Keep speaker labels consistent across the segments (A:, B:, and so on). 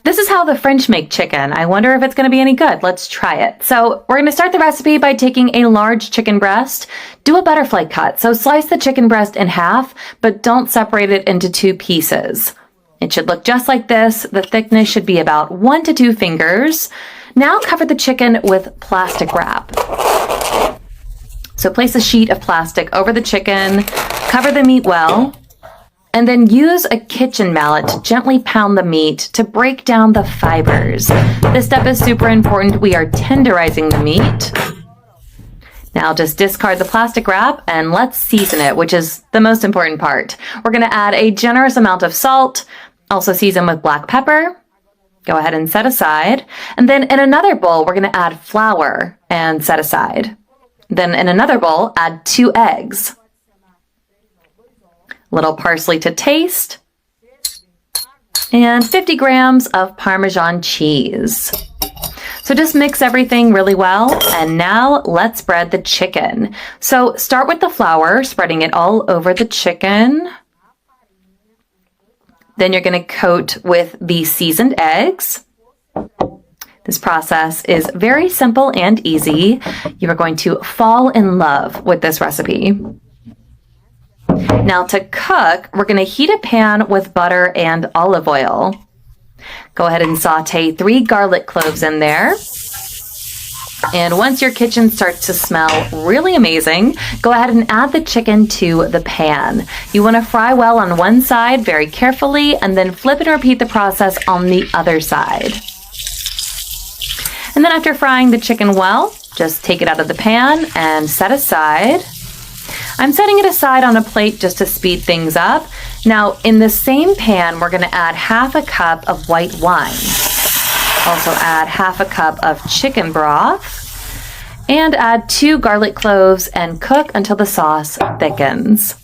A: This is how the French make chicken. I wonder if it's going to be any good. Let's try it. So we're going to start the recipe by taking a large chicken breast. Do a butterfly cut. So slice the chicken breast in half, but don't separate it into 2 pieces. It should look just like this. The thickness should be about 1 to 2 fingers. Now cover the chicken with plastic wrap. So place a sheet of plastic over the chicken, cover the meat well, and then use a kitchen mallet to gently pound the meat to break down the fibers. This step is super important. We are tenderizing the meat. Now just discard the plastic wrap and let's season it, which is the most important part. We're going to add a generous amount of salt, also season with black pepper. Go ahead and set aside. And then in another bowl, we're going to add flour and set aside. Then in another bowl, add 2 eggs. Little parsley to taste, and 50 grams of Parmesan cheese. So just mix everything really well, and now let's bread the chicken. So start with the flour, spreading it all over the chicken. Then you're going to coat with the seasoned eggs. This process is very simple and easy. You are going to fall in love with this recipe. Now to cook, we're going to heat a pan with butter and olive oil. Go ahead and saute 3 garlic cloves in there. And once your kitchen starts to smell really amazing, go ahead and add the chicken to the pan. You want to fry well on one side very carefully and then flip and repeat the process on the other side. And then after frying the chicken well, just take it out of the pan and set aside. I'm setting it aside on a plate just to speed things up. Now, in the same pan, we're going to add half a cup of white wine. Also add half a cup of chicken broth. And add 2 garlic cloves and cook until the sauce thickens.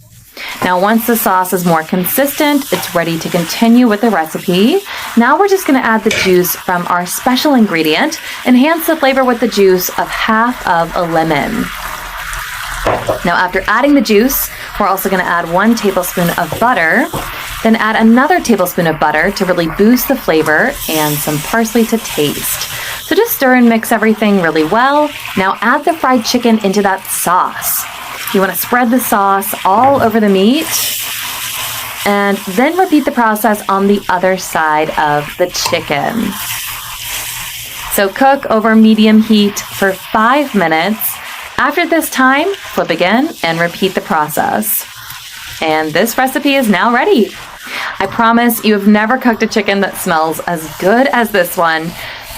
A: Now, once the sauce is more consistent, it's ready to continue with the recipe. Now we're just going to add the juice from our special ingredient. Enhance the flavor with the juice of half of a lemon. Now, after adding the juice, we're also going to add 1 tablespoon of butter, then add another tablespoon of butter to really boost the flavor and some parsley to taste. So just stir and mix everything really well. Now add the fried chicken into that sauce. You want to spread the sauce all over the meat and then repeat the process on the other side of the chicken. So cook over medium heat for 5 minutes. After this time, flip again and repeat the process. And this recipe is now ready. I promise you have never cooked a chicken that smells as good as this one.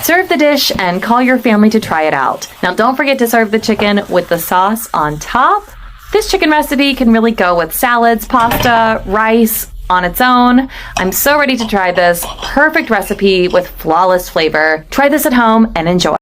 A: Serve the dish and call your family to try it out. Now don't forget to serve the chicken with the sauce on top. This chicken recipe can really go with salads, pasta, rice, on its own. I'm so ready to try this perfect recipe with flawless flavor. Try this at home and enjoy.